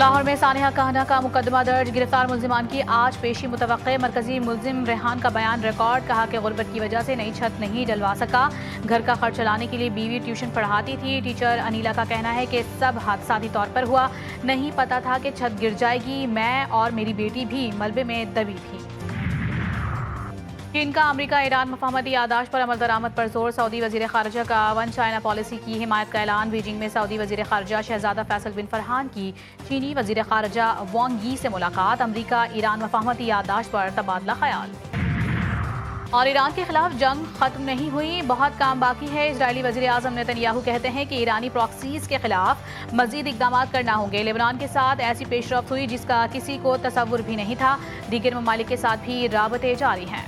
لاہور میں سانحہ کہنا کا مقدمہ درج، گرفتار ملزمان کی آج پیشی متوقع۔ مرکزی ملزم ریحان کا بیان ریکارڈ، کہا کہ غربت کی وجہ سے نئی چھت نہیں ڈلوا سکا، گھر کا خرچ چلانے کے لیے بیوی ٹیوشن پڑھاتی تھی۔ ٹیچر انیلا کا کہنا ہے کہ سب حادثاتی طور پر ہوا، نہیں پتا تھا کہ چھت گر جائے گی، میں اور میری بیٹی بھی ملبے میں دبی تھی۔ چین کا امریکہ ایران مفاہمتی یادداشت پر عمل درآمد پر زور، سعودی وزیر خارجہ کا ون چائنا پالیسی کی حمایت کا اعلان۔ بیجنگ میں سعودی وزیر خارجہ شہزادہ فیصل بن فرحان کی چینی وزیر خارجہ وانگ یی سے ملاقات، امریکہ ایران مفاہمتی یادداشت پر تبادلہ خیال۔ اور ایران کے خلاف جنگ ختم نہیں ہوئی، بہت کام باقی ہے۔ اسرائیلی وزیر اعظم نیتن یاہو کہتے ہیں کہ ایرانی پراکسیز کے خلاف مزید اقدامات کرنا ہوں گے۔ لبنان کے ساتھ ایسی پیش رفت ہوئی جس کا کسی کو تصور بھی نہیں تھا، دیگر ممالک کے ساتھ بھی رابطے جاری ہیں۔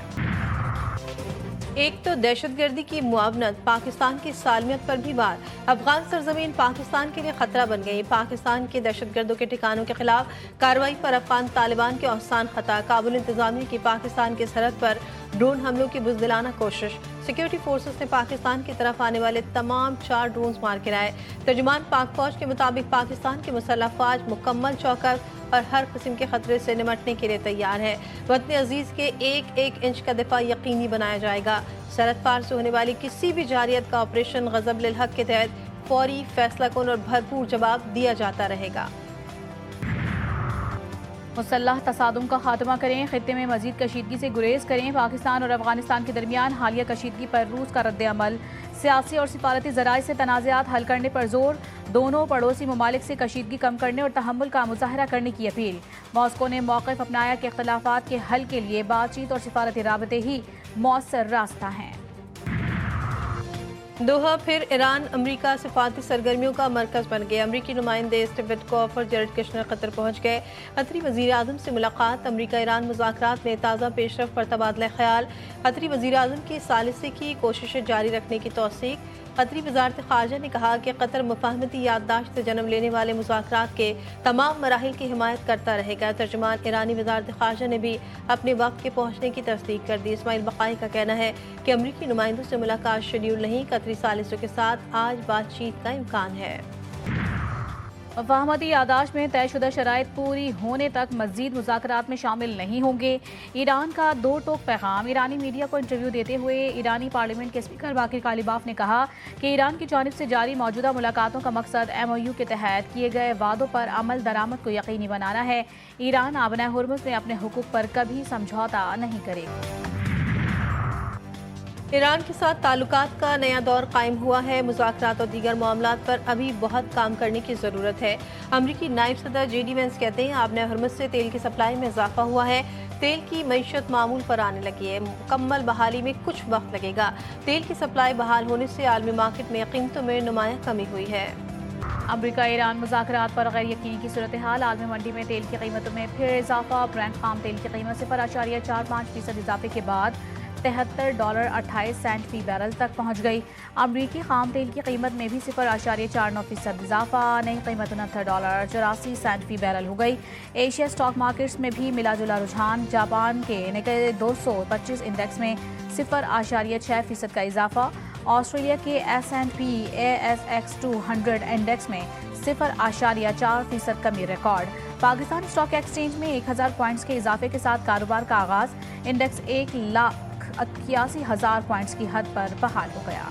ایک تو دہشت گردی کی معاونت، پاکستان کی سالمیت پر بھی بات۔ افغان سرزمین پاکستان کے لیے خطرہ بن گئی، پاکستان کے دہشت گردوں کے ٹھکانوں کے خلاف کارروائی پر افغان طالبان کے اوسان خطا، کابل انتظامیہ کی پاکستان کی سرحد پر ڈرون حملوں کی بزدلانہ کوشش، سیکیورٹی فورسز نے پاکستان کی طرف آنے والے تمام 4 ڈرونز مار گرائے۔ ترجمان پاک فوج کے مطابق پاکستان کی مسلح افواج مکمل چوکس اور ہر قسم کے خطرے سے نمٹنے کے لیے تیار ہے۔ وطن عزیز کے ایک ایک انچ کا دفاع یقینی بنایا جائے گا۔ سرحد پار سے ہونے والی کسی بھی جارحیت کا آپریشن غضب للحق کے تحت فوری، فیصلہ کن اور بھرپور جواب دیا جاتا رہے گا۔ مسلح تصادم کا خاتمہ کریں، خطے میں مزید کشیدگی سے گریز کریں۔ پاکستان اور افغانستان کے درمیان حالیہ کشیدگی پر روس کا رد عمل، سیاسی اور سفارتی ذرائع سے تنازعات حل کرنے پر زور، دونوں پڑوسی ممالک سے کشیدگی کم کرنے اور تحمل کا مظاہرہ کرنے کی اپیل۔ ماسکو نے موقف اپنایا کہ اختلافات کے حل کے لیے بات چیت اور سفارتی رابطے ہی مؤثر راستہ ہیں۔ دوحہ پھر ایران امریکہ سفارتی سرگرمیوں کا مرکز بن گیا، امریکی نمائندے اسٹیو وٹکوف اور جیرڈ کشنر قطر پہنچ گئے۔ قطری وزیر اعظم سے ملاقات، امریکہ ایران مذاکرات میں تازہ پیش رفت پر تبادلہ خیال، قطری وزیر اعظم کی ثالثی کی کوششیں جاری رکھنے کی توثیق۔ قطری وزارت خارجہ نے کہا کہ قطر مفاہمتی یادداشت سے جنم لینے والے مذاکرات کے تمام مراحل کی حمایت کرتا رہے گا۔ ترجمان ایرانی وزارت خارجہ نے بھی اپنے وقت کے پہنچنے کی تصدیق کر دی۔ اسماعیل بقائی کا کہنا ہے کہ امریکی نمائندوں سے ملاقات شیڈیول نہیں، قطری ثالثوں کے ساتھ آج بات چیت کا امکان ہے۔ مفاہمتی یادداشت میں طے شدہ شرائط پوری ہونے تک مزید مذاکرات میں شامل نہیں ہوں گے۔ ایران کا 2 ٹوک پیغام، ایرانی میڈیا کو انٹرویو دیتے ہوئے ایرانی پارلیمنٹ کے اسپیکر باقر کالیباف نے کہا کہ ایران کی جانب سے جاری موجودہ ملاقاتوں کا مقصد MOU کے تحت کیے گئے وعدوں پر عمل درآمد کو یقینی بنانا ہے۔ ایران آبنۂ ہرمز میں اپنے حقوق پر کبھی سمجھوتہ نہیں کرے گا۔ ایران کے ساتھ تعلقات کا نیا دور قائم ہوا ہے، مذاکرات اور دیگر معاملات پر ابھی بہت کام کرنے کی ضرورت ہے۔ امریکی نائب صدر JD وینس کہتے ہیں آبنۂ ہرمز سے تیل کی سپلائی میں اضافہ ہوا ہے، تیل کی معیشت معمول پر آنے لگی ہے، مکمل بحالی میں کچھ وقت لگے گا۔ تیل کی سپلائی بحال ہونے سے عالمی مارکیٹ میں قیمتوں میں نمایاں کمی ہوئی ہے۔ امریکہ ایران مذاکرات پر غیر یقینی کی صورتحال، عالمی منڈی میں تیل کی قیمتوں میں پھر اضافہ، برینٹ خام تیل کی قیمت 0.45% اضافے کے بعد $73.28 فی بیرل تک پہنچ گئی۔ امریکی خام تیل کی قیمت میں بھی 0.49% اضافہ، نئی قیمت $69.84 فی بیرل ہو گئی۔ ایشیا اسٹاک مارکیٹس میں بھی ملا جلا رجحان، جاپان کے نکئی 225 انڈیکس میں 0.6% کا اضافہ، آسٹریلیا کے S&P ASX 200 انڈیکس میں 0.4% کمی ریکارڈ۔ پاکستان اسٹاک ایکسچینج میں 1000 پوائنٹس کے اضافے کے ساتھ کاروبار کا آغاز، انڈیکس 1,81,000 پوائنٹس کی حد پر بحال ہو گیا۔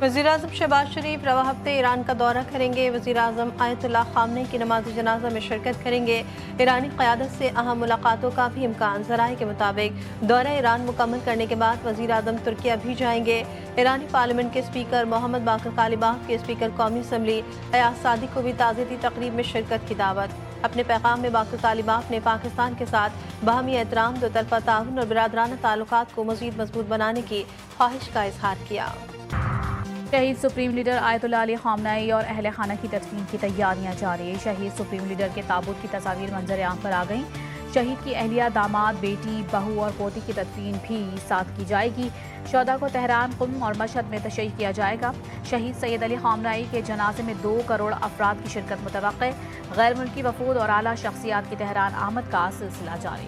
وزیراعظم شہباز شریف رواں ہفتے ایران کا دورہ کریں گے، وزیر اعظم آیت اللہ خامنئی کی نماز جنازہ میں شرکت کریں گے۔ ایرانی قیادت سے اہم ملاقاتوں کا بھی امکان، ذرائع کے مطابق دورہ ایران مکمل کرنے کے بعد وزیر اعظم ترکیہ بھی جائیں گے۔ ایرانی پارلیمنٹ کے اسپیکر محمد باقر کالیباف کے اسپیکر قومی اسمبلی ایاز صادق کو بھی تعزیتی تقریب میں شرکت کی دعوت۔ اپنے پیغام میں باقر کالیباف نے پاکستان کے ساتھ باہمی احترام، دو طرفہ تعاون اور برادرانہ تعلقات کو مزید مضبوط بنانے کی خواہش کا اظہار کیا۔ شہید سپریم لیڈر آیت اللہ علی خامنئی اور اہل خانہ کی تدفین کی تیاریاں جاری، شہید سپریم لیڈر کے تابوت کی تصاویر منظر عام پر آ گئیں۔ شہید کی اہلیہ، داماد، بیٹی، بہو اور پوتی کی تدفین بھی ساتھ کی جائے گی۔ شہداء کو تہران، قم اور مشہد میں تشییع کیا جائے گا۔ شہید سید علی خامنئی کے جنازے میں 2 کروڑ افراد کی شرکت متوقع، غیر ملکی وفود اور اعلیٰ شخصیات کی تہران آمد کا سلسلہ جاری۔